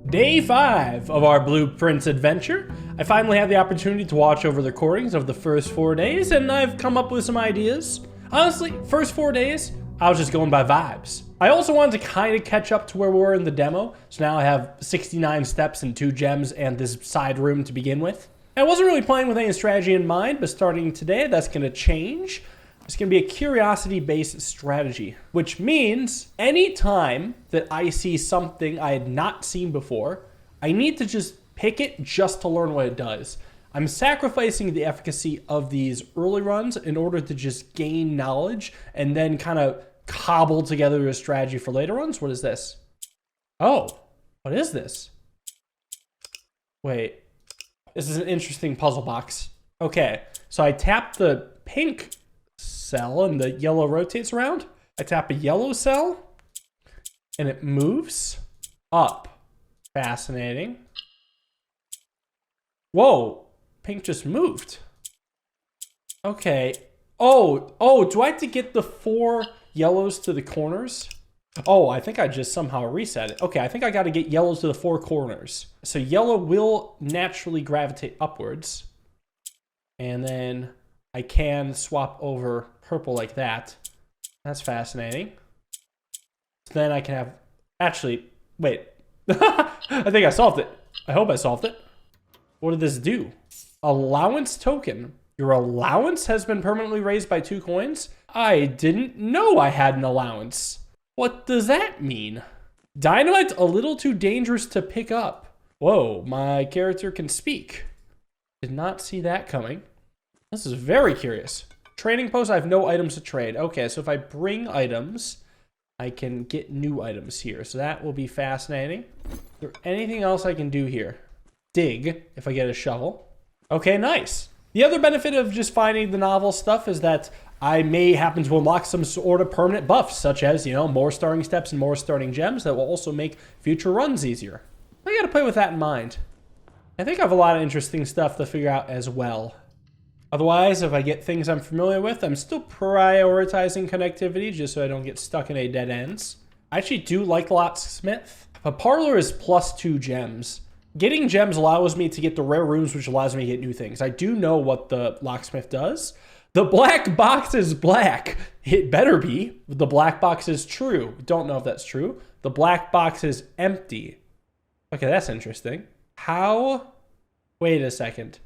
Day 5 of our Blueprints adventure. I finally had the opportunity to watch over the recordings of the first 4 days, and I've come up with some ideas. Honestly, first 4 days, I was just going by vibes. I also wanted to kind of catch up to where we were in the demo, so now I have 69 steps and 2 gems and this side room to begin with. I wasn't really playing with any strategy in mind, but starting today, that's going to change. It's going to be a curiosity-based strategy, which means anytime that I see something I had not seen before, I need to just pick it just to learn what it does. I'm sacrificing the efficacy of these early runs in order to just gain knowledge and then kind of cobble together a strategy for later runs. What is this? Oh, what is this? Wait, this is an interesting puzzle box. Okay, so I tap the pink cell and the yellow rotates around. I tap a yellow cell and it moves up. Fascinating. Whoa, pink just moved. Okay. Oh, do I have to get the 4 yellows to the corners? Oh, I think I just somehow reset it. Okay, I think I got to get yellows to the 4 corners. So yellow will naturally gravitate upwards. And then I can swap over purple like that. That's fascinating. So then I can have... Actually, wait. I think I solved it. I hope I solved it. What did this do? Allowance token. Your allowance has been permanently raised by 2 coins? I didn't know I had an allowance. What does that mean? Dynamite a little too dangerous to pick up. Whoa, my character can speak. Did not see that coming. This is very curious. Trading post, I have no items to trade. Okay, so if I bring items, I can get new items here. So that will be fascinating. Is there anything else I can do here? Dig, if I get a shovel. Okay, nice. The other benefit of just finding the novel stuff is that I may happen to unlock some sort of permanent buffs, such as, you know, more starting steps and more starting gems that will also make future runs easier. I gotta play with that in mind. I think I have a lot of interesting stuff to figure out as well. Otherwise, if I get things I'm familiar with, I'm still prioritizing connectivity just so I don't get stuck in a dead ends. I actually do like locksmith. A parlor is +2 gems. Getting gems allows me to get the rare rooms, which allows me to get new things. I do know what the locksmith does. The black box is black. It better be. The black box is true. Don't know if that's true. The black box is empty. Okay, that's interesting. How? Wait a second.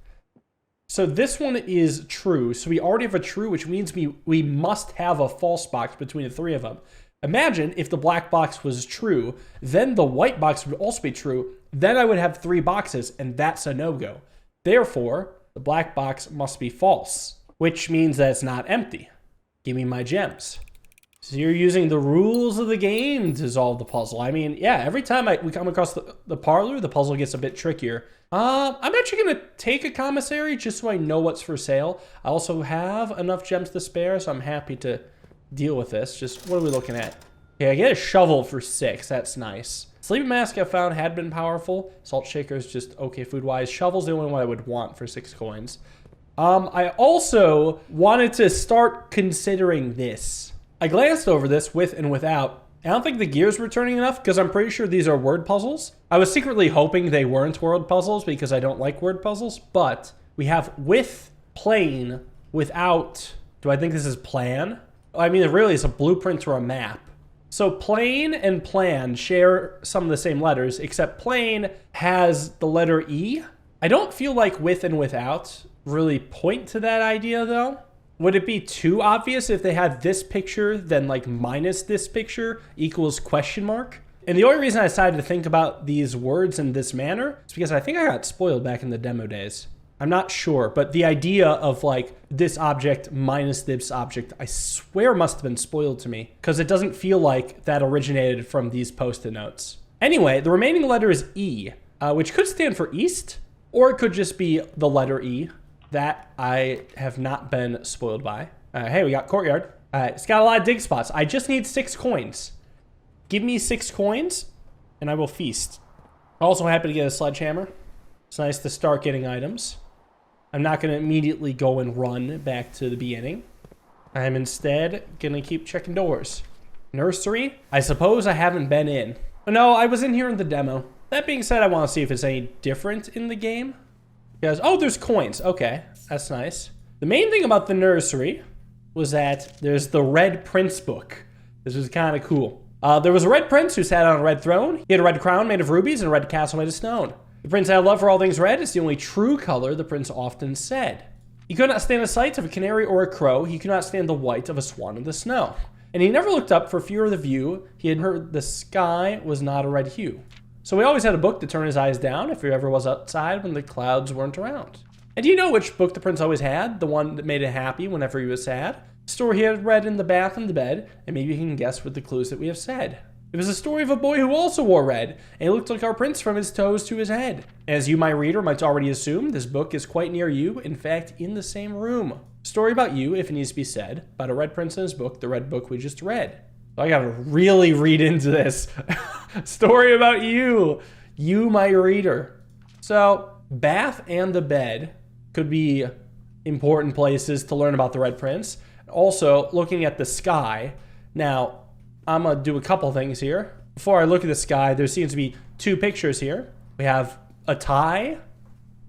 So this one is true. So we already have a true, which means we must have a false box between the 3 of them. Imagine if the black box was true, then the white box would also be true. Then I would have 3 boxes, and that's a no-go. Therefore, the black box must be false, which means that it's not empty. Give me my gems. So you're using the rules of the game to solve the puzzle. I mean, yeah, every time we come across the parlor, the puzzle gets a bit trickier. I'm actually going to take a commissary just so I know what's for sale. I also have enough gems to spare, so I'm happy to deal with this. Just, what are we looking at? Okay, I get a shovel for 6. That's nice. Sleeping mask I found had been powerful. Salt shaker is just okay food-wise. Shovel's the only one I would want for 6 coins. I also wanted to start considering this. I glanced over this with and without. I don't think the gears were turning enough because I'm pretty sure these are word puzzles. I was secretly hoping they weren't word puzzles because I don't like word puzzles, but we have with, plain, without. Do I think this is plan? I mean, it really is a blueprint or a map. So plain and plan share some of the same letters, except plain has the letter E. I don't feel like with and without really point to that idea though. Would it be too obvious if they had this picture, then like minus this picture equals question mark? And the only reason I decided to think about these words in this manner is because I think I got spoiled back in the demo days. I'm not sure, but the idea of like this object minus this object, I swear must have been spoiled to me because it doesn't feel like that originated from these post-it notes. Anyway, the remaining letter is E, which could stand for east, or it could just be the letter E. That I have not been spoiled by. Hey, we got courtyard. It's got a lot of dig spots. I just need 6 coins. Give me 6 coins, and I will feast. Also happy to get a sledgehammer. It's nice to start getting items. I'm not going to immediately go and run back to the beginning. I'm instead going to keep checking doors. Nursery? I suppose I haven't been in. No, I was in here in the demo. That being said, I want to see if it's any different in the game. Because, oh, there's coins. Okay, that's nice. The main thing about the nursery was that there's the Red Prince book. This was kind of cool. There was a red prince who sat on a red throne. He had a red crown made of rubies and a red castle made of stone. The prince had a love for all things red. It's the only true color, the prince often said. He could not stand the sight of a canary or a crow. He could not stand the white of a swan in the snow. And he never looked up for fear of the view. He had heard the sky was not a red hue. So he always had a book to turn his eyes down if he ever was outside when the clouds weren't around. And do you know which book the prince always had? The one that made him happy whenever he was sad? The story he had read in the bath and the bed, and maybe you can guess with the clues that we have said. It was a story of a boy who also wore red, and he looked like our prince from his toes to his head. As you, my reader, might already assume, this book is quite near you, in fact, in the same room. Story about you, if it needs to be said, about a red prince and his book, the red book we just read. So I gotta really read into this. Story about you, my reader. So, bath and the bed could be important places to learn about the Red Prince. Also, looking at the sky. Now, I'm gonna do a couple things here. Before I look at the sky, there seems to be two pictures here. We have a tie,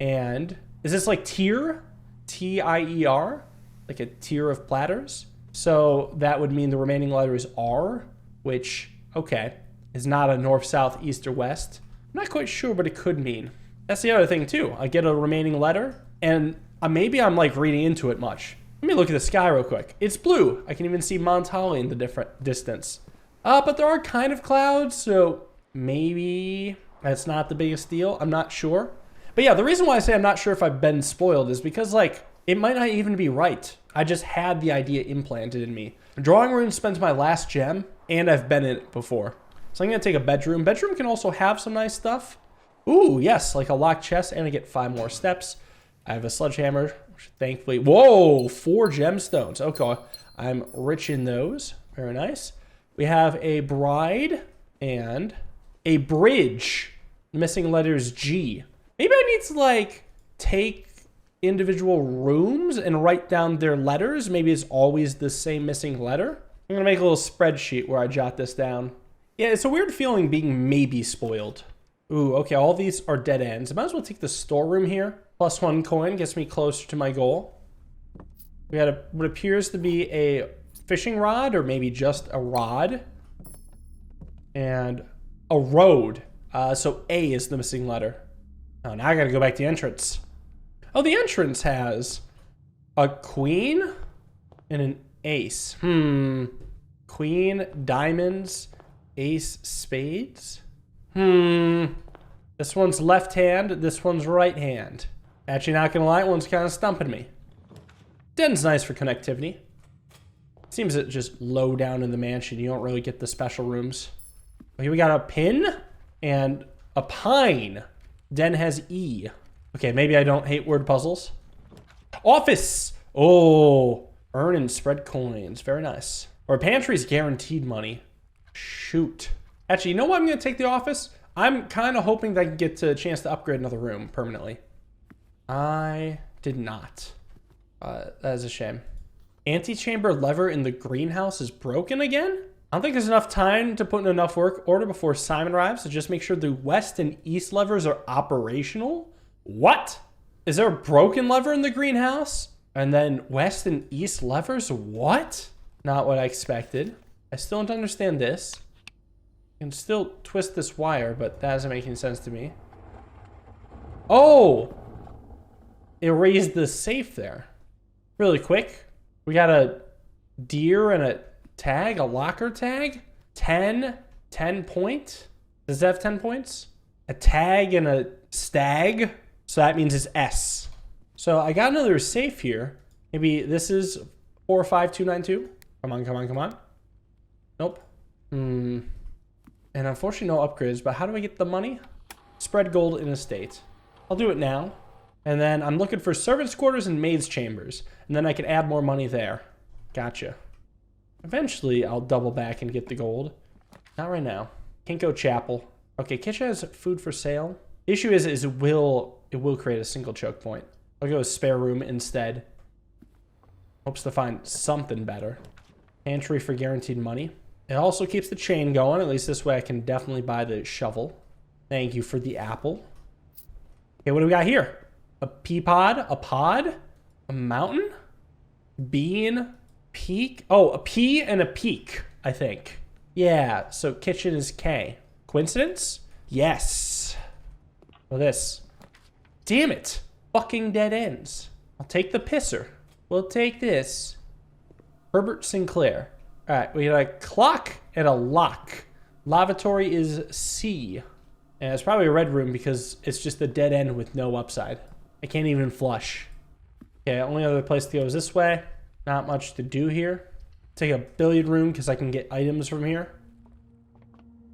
and is this like tier? T-I-E-R? Like a tier of platters? So that would mean the remaining letter is R, which, okay, is not a north, south, east, or west. I'm not quite sure what it could mean. That's the other thing too. I get a remaining letter, and maybe I'm like reading into it much. Let me look at the sky real quick. It's blue. I can even see Mount Holly in the different distance. But there are kind of clouds, so maybe that's not the biggest deal. I'm not sure. But yeah, the reason why I say I'm not sure if I've been spoiled is because like, it might not even be right. I just had the idea implanted in me. The drawing room spends my last gem, and I've been in it before. So I'm gonna take a bedroom. Bedroom can also have some nice stuff. Ooh, yes, like a locked chest, and I get 5 more steps. I have a sledgehammer, which thankfully, whoa, 4 gemstones. Okay, I'm rich in those. Very nice. We have a bride and a bridge. The missing letter is G. Maybe I need to like take individual rooms and write down their letters. Maybe it's always the same missing letter. I'm gonna make a little spreadsheet where I jot this down. Yeah, it's a weird feeling being maybe spoiled. Ooh, okay, all these are dead ends. I might as well take the storeroom here. +1 coin gets me closer to my goal. We got what appears to be a fishing rod, or maybe just a rod. And a road. So A is the missing letter. Oh, now I gotta go back to the entrance. Oh, the entrance has a queen and an ace. Queen, diamonds, ace, spades. This one's left hand, this one's right hand. Actually, not gonna lie, one's kind of stumping me. Den's nice for connectivity. Seems that just low down in the mansion, you don't really get the special rooms. Here we got a pin and a pine. Den has E. Okay, maybe I don't hate word puzzles. Office! Oh, earn and spread coins. Very nice. Or pantry's guaranteed money. Shoot. Actually, you know what? I'm going to take the office. I'm kind of hoping that I can get a chance to upgrade another room permanently. I did not. That is a shame. Antechamber lever in the greenhouse is broken again? I don't think there's enough time to put in enough work order before Simon arrives to just make sure the west and east levers are operational. What? Is there a broken lever in the greenhouse? And then west and east levers? What? Not what I expected. I still don't understand this. I can still twist this wire, but that doesn't make any sense to me. Oh! It raised the safe there. Really quick. We got a deer and a tag, a locker tag. 10 point. Does that have 10 points? A tag and a stag. So that means it's S. So I got another safe here. Maybe this is 45292. Come on, come on, come on. Nope. And unfortunately no upgrades, but how do I get the money? Spread gold in estate. I'll do it now. And then I'm looking for servants' quarters and maids' chambers. And then I can add more money there. Gotcha. Eventually I'll double back and get the gold. Not right now. Kinko Chapel. Okay, kitchen has food for sale. The issue is it will create a single choke point. I'll go with spare room instead. Hopes to find something better. Pantry for guaranteed money. It also keeps the chain going. At least this way I can definitely buy the shovel. Thank you for the apple. Okay, what do we got here? A pea pod, a pod, a mountain, bean, peak. Oh, a pea and a peak, I think. Yeah, so kitchen is K. Coincidence? Yes. Well, this. Damn it. Fucking dead ends. I'll take the pisser. We'll take this. Herbert Sinclair. All right, we got a clock and a lock. Lavatory is C. And it's probably a red room because it's just a dead end with no upside. I can't even flush. Okay, only other place to go is this way. Not much to do here. Take a billiard room because I can get items from here.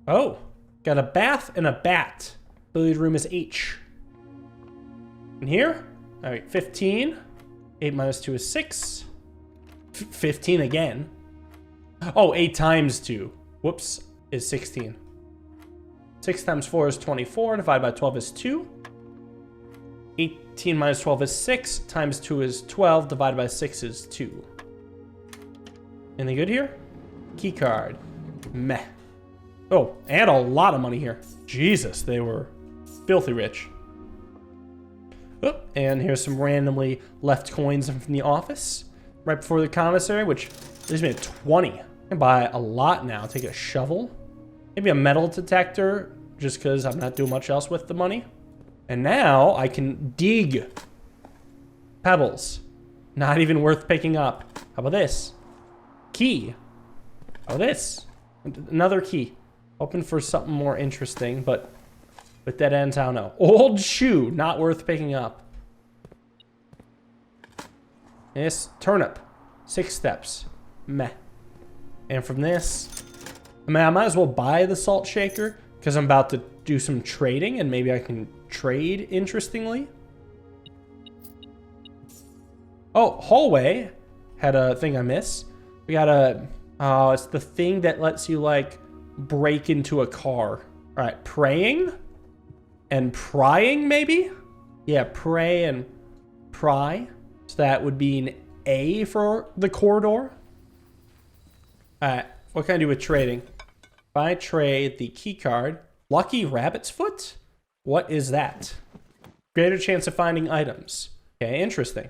Oh, got a bath and a bat. Billiard room is H. And here, all right, 15. 8 minus 2 is 6. 15 again. Oh, 8 times 2. Whoops, is 16. 6 times 4 is 24. Divided by 12 is 2. 18 minus 12 is 6. Times 2 is 12. Divided by 6 is 2. Anything good here? Key card. Meh. Oh, and a lot of money here. Jesus, they were filthy rich. Oh, and here's some randomly left coins from the office. Right before the commissary, which leaves me at 20. I can buy a lot now. Take a shovel. Maybe a metal detector, just because I'm not doing much else with the money. And now I can dig pebbles. Not even worth picking up. How about this? Key. How about this? Another key. Hoping for something more interesting, but with dead ends, I don't know. Old shoe. Not worth picking up. This turnip. 6 steps. Meh. And from this, I mean, I might as well buy the salt shaker because I'm about to do some trading and maybe I can trade interestingly. Oh, hallway had a thing I miss. We got a, oh, it's the thing that lets you like break into a car. All right, praying and prying maybe? Yeah, pray and pry. So that would be an A for the corridor. All right, what can I do with trading? If I trade the key card, Lucky Rabbit's Foot? What is that? Greater chance of finding items. Okay, interesting.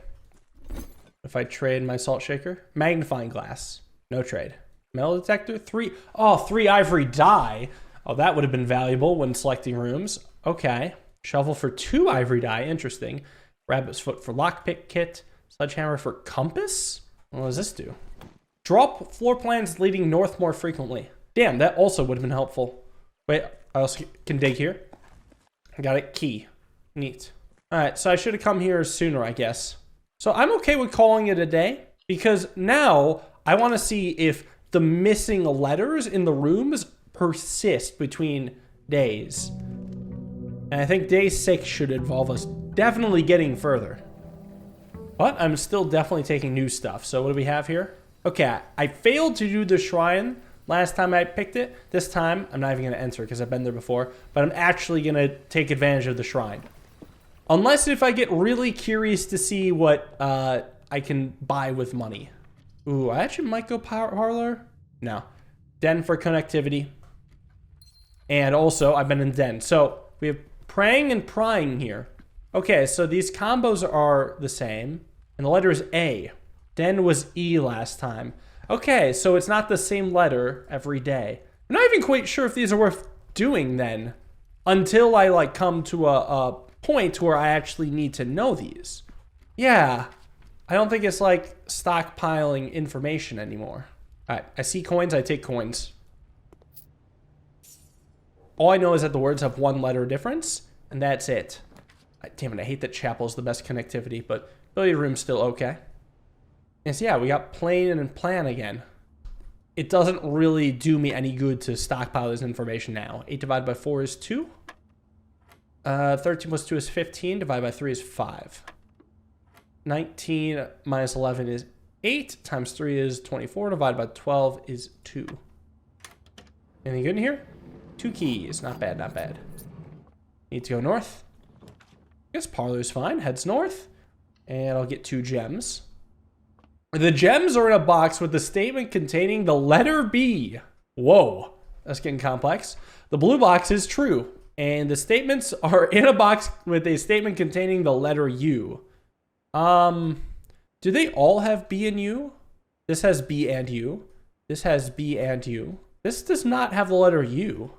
If I trade my salt shaker, magnifying glass, no trade. Metal detector, 3. Oh, 3 ivory dye. Oh, that would have been valuable when selecting rooms. Okay. Shovel for 2 ivory dye, interesting. Rabbit's Foot for lockpick kit. Sledgehammer for compass? What does this do? Drop floor plans leading north more frequently. Damn, that also would have been helpful. Wait, I also can dig here. I got it. Key. Neat. All right, so I should have come here sooner, I guess. So I'm okay with calling it a day because now I want to see if the missing letters in the rooms persist between days. And I think day 6 should involve us definitely getting further. But I'm still definitely taking new stuff. So what do we have here? Okay, I failed to do the shrine last time I picked it. This time, I'm not even going to enter because I've been there before. But I'm actually going to take advantage of the shrine. Unless if I get really curious to see what I can buy with money. Ooh, I actually might go parlor. No. Den for connectivity. And also, I've been in den. So, we have praying and prying here. Okay, so these combos are the same. And the letter is A. Den was E last time. Okay, so it's not the same letter every day. I'm not even quite sure if these are worth doing then. Until I like come to a point where I actually need to know these. Yeah. I don't think it's like stockpiling information anymore. All right, I see coins, I take coins. All I know is that the words have 1 letter difference, and that's it. Damn it, I hate that chapel's the best connectivity, but billiard room's still okay. Yes, yeah, we got plane and plan again. It doesn't really do me any good to stockpile this information now. 8 divided by 4 is 2. 13 plus 2 is 15. Divided by 3 is 5. 19 minus 11 is 8. Times 3 is 24. Divided by 12 is 2. Anything good in here? 2 keys. Not bad, not bad. Need to go north. I guess parlor's fine. Heads north. And I'll get 2 gems. The gems are in a box with the statement containing the letter B. Whoa. That's getting complex. The blue box is true. And the statements are in a box with a statement containing the letter U. Do they all have B and U? This has B and U. This has B and U. This does not have the letter U.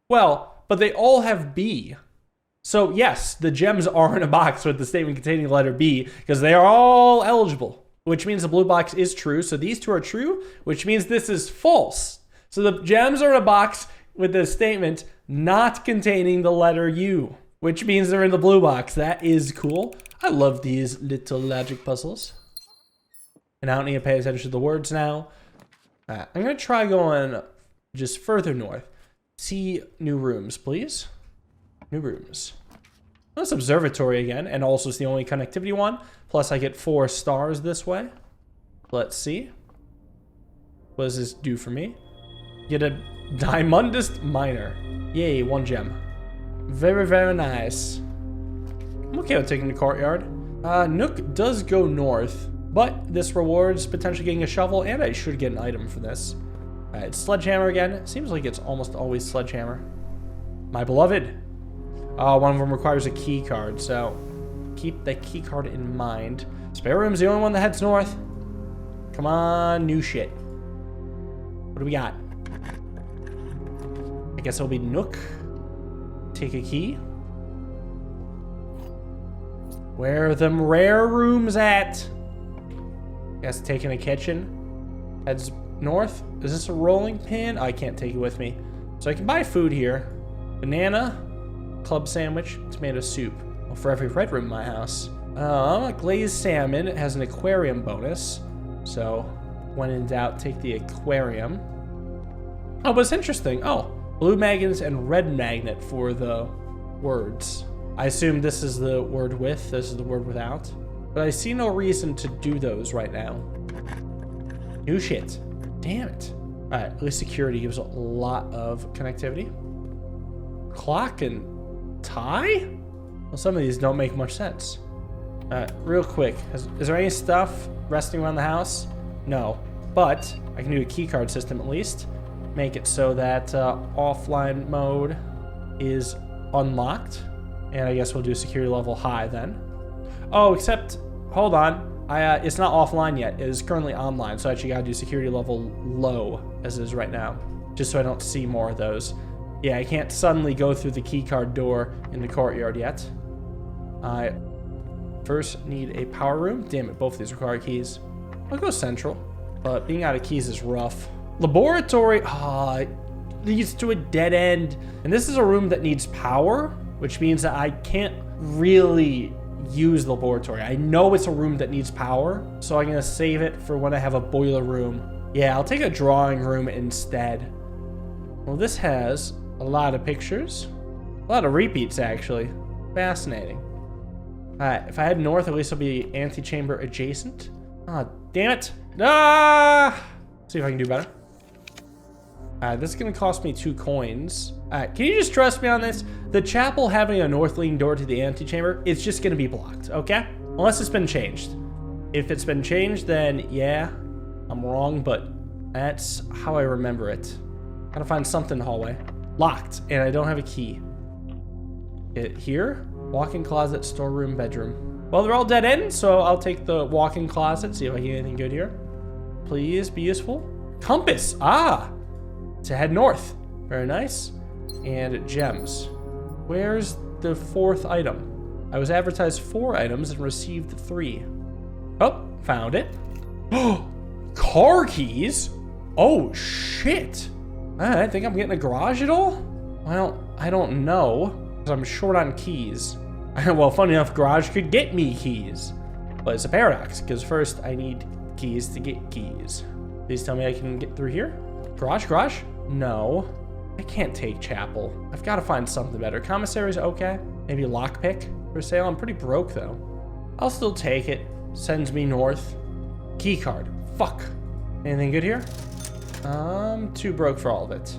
Well, but they all have B. So yes, the gems are in a box with the statement containing the letter B because they are all eligible, which means the blue box is true. So these two are true, which means this is false. So the gems are in a box with the statement not containing the letter U, which means they're in the blue box. That is cool. I love these little logic puzzles. And I don't need to pay attention to the words now. I'm going to try going just further north. See new rooms, please. New rooms. This observatory again, and also it's the only connectivity one. Plus I get 4 stars this way. Let's see. What does this do for me? Get a Diamondist Miner. Yay, 1 gem. Very, very nice. I'm okay with taking the courtyard. Nook does go north, but this rewards potentially getting a shovel, and I should get an item for this. Alright, sledgehammer again. Seems like it's almost always sledgehammer. My beloved. One of them requires a key card, so keep the key card in mind. Spare room's the only one that heads north. Come on, new shit. What do we got? I guess it'll be Nook. Take a key. Where are them rare rooms at? Guess taking a kitchen. Heads north. Is this a rolling pin? I can't take it with me. So I can buy food here. Banana, club sandwich, tomato soup. Well, for every red room in my house. Glazed salmon. It has an aquarium bonus. So when in doubt, take the aquarium. Oh, but it's interesting. Oh, blue magnets and red magnet for the words. I assume this is the word with, this is the word without. But I see no reason to do those right now. New shit. Damn it. Alright, at least security gives a lot of connectivity. Clock and tie? Well, some of these don't make much sense. Real quick, is there any stuff resting around the house? No, but I can do a keycard system at least. Make it so that offline mode is unlocked. And I guess we'll do security level high then. Oh, except, hold on. It's not offline yet. It is currently online, so I actually gotta do security level low, as it is right now. Just so I don't see more of those. Yeah, I can't suddenly go through the keycard door in the courtyard yet. I first need a power room. Damn it, both of these require keys. I'll go central, but being out of keys is rough. Laboratory, it leads to a dead end. And this is a room that needs power, which means that I can't really use the laboratory. I know it's a room that needs power, so I'm gonna save it for when I have a boiler room. Yeah, I'll take a drawing room instead. Well, this has a lot of pictures. A lot of repeats, actually. Fascinating. Alright, if I head north, at least it'll be antechamber adjacent. Ah, damn it. See if I can do better. This is gonna cost me 2 coins. Can you just trust me on this? The chapel having a north leading door to the antechamber, it's just gonna be blocked, okay? Unless it's been changed. If it's been changed, then yeah, I'm wrong, but that's how I remember it. Gotta find something in the hallway. Locked, and I don't have a key. Here? Walk-in closet, storeroom, bedroom. Well, they're all dead ends, so I'll take the walk-in closet, see if I get anything good here. Please be useful. Compass, to head north. Very nice. And gems. Where's the 4th item? I was advertised 4 items and received 3. Oh, found it. Car keys? Oh, shit. I think I'm getting a garage at all? Well, I don't know, because I'm short on keys. Well, funny enough, garage could get me keys. But it's a paradox, because first I need keys to get keys. Please tell me I can get through here. Garage? No. I can't take chapel. I've got to find something better. Commissary's okay. Maybe lockpick for sale. I'm pretty broke, though. I'll still take it. Sends me north. Key card. Fuck. Anything good here? Too broke for all of it.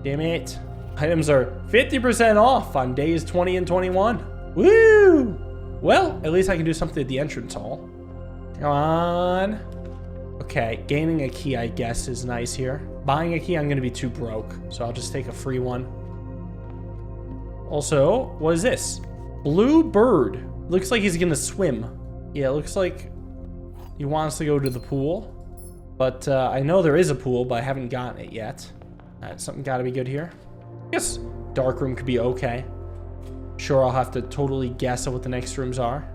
Damn it. Items are 50% off on days 20 and 21. Woo! Well, at least I can do something at the entrance hall. Come on. Okay, gaining a key, I guess, is nice here. Buying a key, I'm going to be too broke, so I'll just take a free one. Also, what is this? Blue bird. Looks like he's gonna swim. Yeah, it looks like he wants to go to the pool. But I know there is a pool, but I haven't gotten it yet. Alright, something gotta be good here. I guess dark room could be okay. Sure, I'll have to totally guess at what the next rooms are.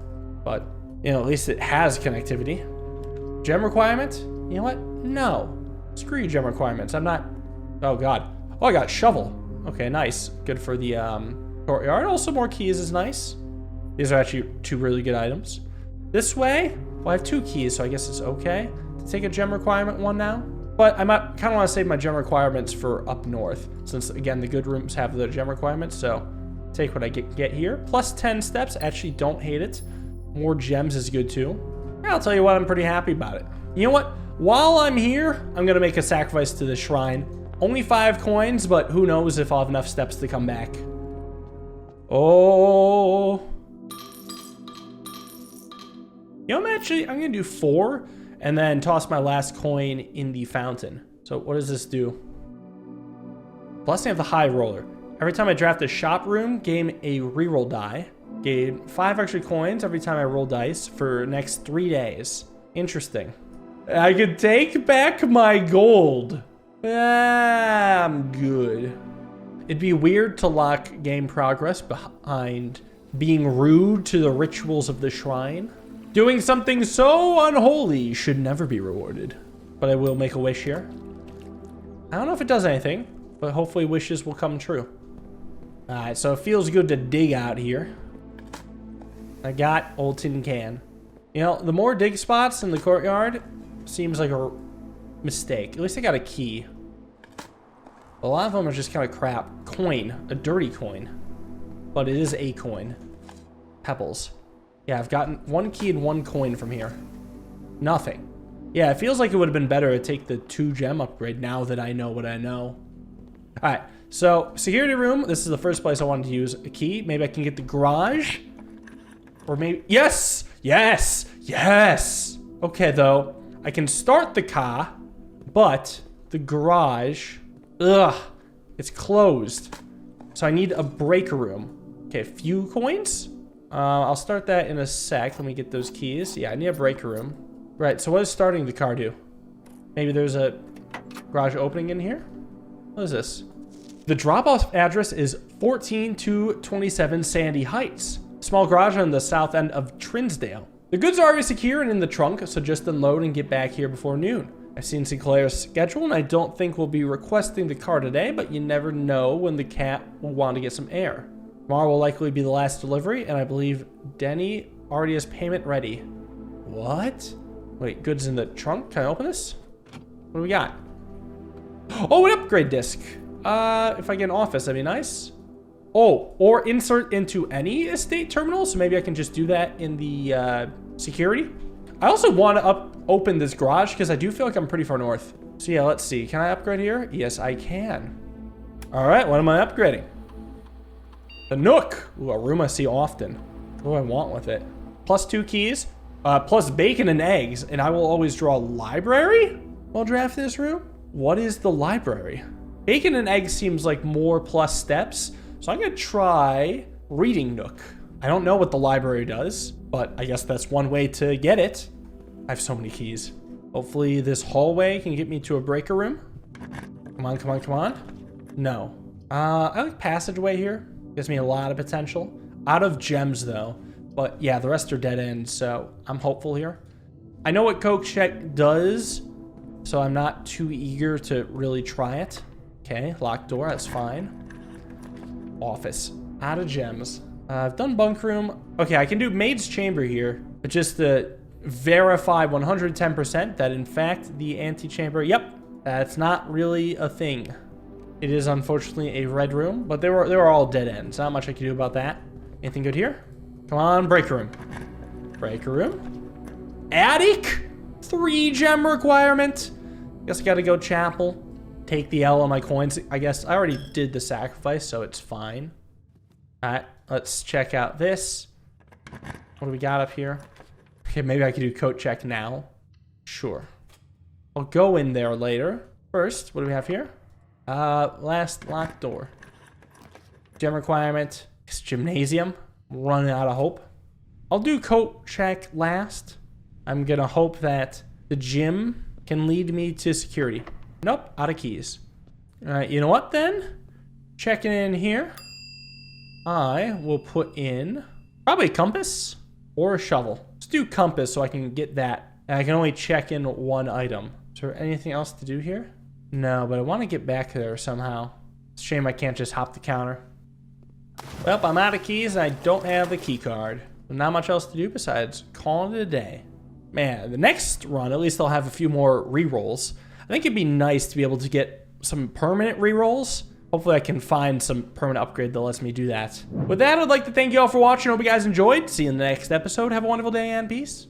But, you know, at least it has connectivity. Gem requirement? You know what? No. Screw you, gem requirements. I'm not... Oh, God. Oh, I got shovel. Okay, nice. Good for the courtyard. Also, more keys is nice. These are actually 2 really good items. This way, well, I have 2 keys, so I guess it's okay to take a gem requirement one now. But I might kind of want to save my gem requirements for up north, since, again, the good rooms have the gem requirements, so take what I get here. Plus 10 steps. Actually, don't hate it. More gems is good, too. Yeah, I'll tell you what, I'm pretty happy about it. You know what? While I'm here, I'm going to make a sacrifice to the shrine. Only 5 coins, but who knows if I'll have enough steps to come back. Oh. You know, I'm going to do 4 and then toss my last coin in the fountain. So what does this do? Blessing of the High Roller. Every time I draft a shop room, gain a reroll die. Gain 5 extra coins every time I roll dice for the next 3 days. Interesting. I could take back my gold. I'm good. It'd be weird to lock game progress behind being rude to the rituals of the shrine. Doing something so unholy should never be rewarded. But I will make a wish here. I don't know if it does anything, but hopefully wishes will come true. Alright, so it feels good to dig out here. I got old tin can. You know, the more dig spots in the courtyard seems like a mistake. At least I got a key. A lot of them are just kind of crap. Coin. A dirty coin. But it is a coin. Pebbles. Yeah, I've gotten 1 key and 1 coin from here. Nothing. Yeah, it feels like it would have been better to take the 2 gem upgrade now that I know what I know. Alright, so security room. This is the first place I wanted to use a key. Maybe I can get the garage. Or maybe... Yes! Yes! Yes! Okay, though. I can start the car, but the garage... Ugh. It's closed. So I need a break room. Okay, a few coins? I'll start that in a sec. Let me get those keys. Yeah, I need a break room. Right, so what does starting the car do? Maybe there's a garage opening in here? What is this? The drop-off address is 14227 Sandy Heights. Small garage on the south end of Trinsdale. The goods are already secure and in the trunk, so just unload and get back here before noon. I've seen Sinclair's schedule, and I don't think we'll be requesting the car today, but you never know when the cat will want to get some air. Tomorrow will likely be the last delivery, and I believe Denny already has payment ready. What? Wait, goods in the trunk? Can I open this? What do we got? Oh, an upgrade disc. If I get an office, that'd be nice. Oh, or insert into any estate terminal, so maybe I can just do that in the security. I also want to open this garage because I do feel like I'm pretty far north. So yeah, let's see. Can I upgrade here? Yes, I can. All right, what am I upgrading? The Nook. Ooh, a room I see often. What do I want with it? Plus 2 keys, plus bacon and eggs, and I will always draw library while drafting this room. What is the library? Bacon and eggs seems like more plus steps, so I'm gonna try reading Nook. I don't know what the library does, but I guess that's one way to get it. I have so many keys. Hopefully this hallway can get me to a breaker room. Come on, come on, come on. No. I like passageway here. Gives me a lot of potential. Out of gems though. But yeah, the rest are dead ends, so I'm hopeful here. I know what Coke Check does, so I'm not too eager to really try it. Okay, locked door, that's fine. Office. Out of gems. I've done bunk room. Okay, I can do maid's chamber here, but just to verify 110% that in fact the antechamber, yep, that's not really a thing. It is unfortunately a red room, but they were all dead ends. Not much I can do about that. Anything good here? Come on, breaker room. Breaker room. Attic? 3 gem requirement. Guess I gotta go chapel. Take the L on my coins. I guess I already did the sacrifice, so it's fine. Alright, let's check out this. What do we got up here? Okay, maybe I can do coat check now. Sure. I'll go in there later. First, what do we have here? Last locked door. Gem requirement. It's gymnasium. I'm running out of hope. I'll do coat check last. I'm gonna hope that the gym can lead me to security. Nope, out of keys. All right, you know what then? Checking in here. I will put in probably a compass or a shovel. Let's do compass so I can get that. And I can only check in one item. Is there anything else to do here? No, but I want to get back there somehow. It's a shame I can't just hop the counter. Well, I'm out of keys and I don't have the key card. Not much else to do besides calling it a day. Man, the next run, at least I'll have a few more rerolls. I think it'd be nice to be able to get some permanent rerolls. Hopefully I can find some permanent upgrade that lets me do that. With that, I'd like to thank you all for watching. I hope you guys enjoyed. See you in the next episode. Have a wonderful day and peace.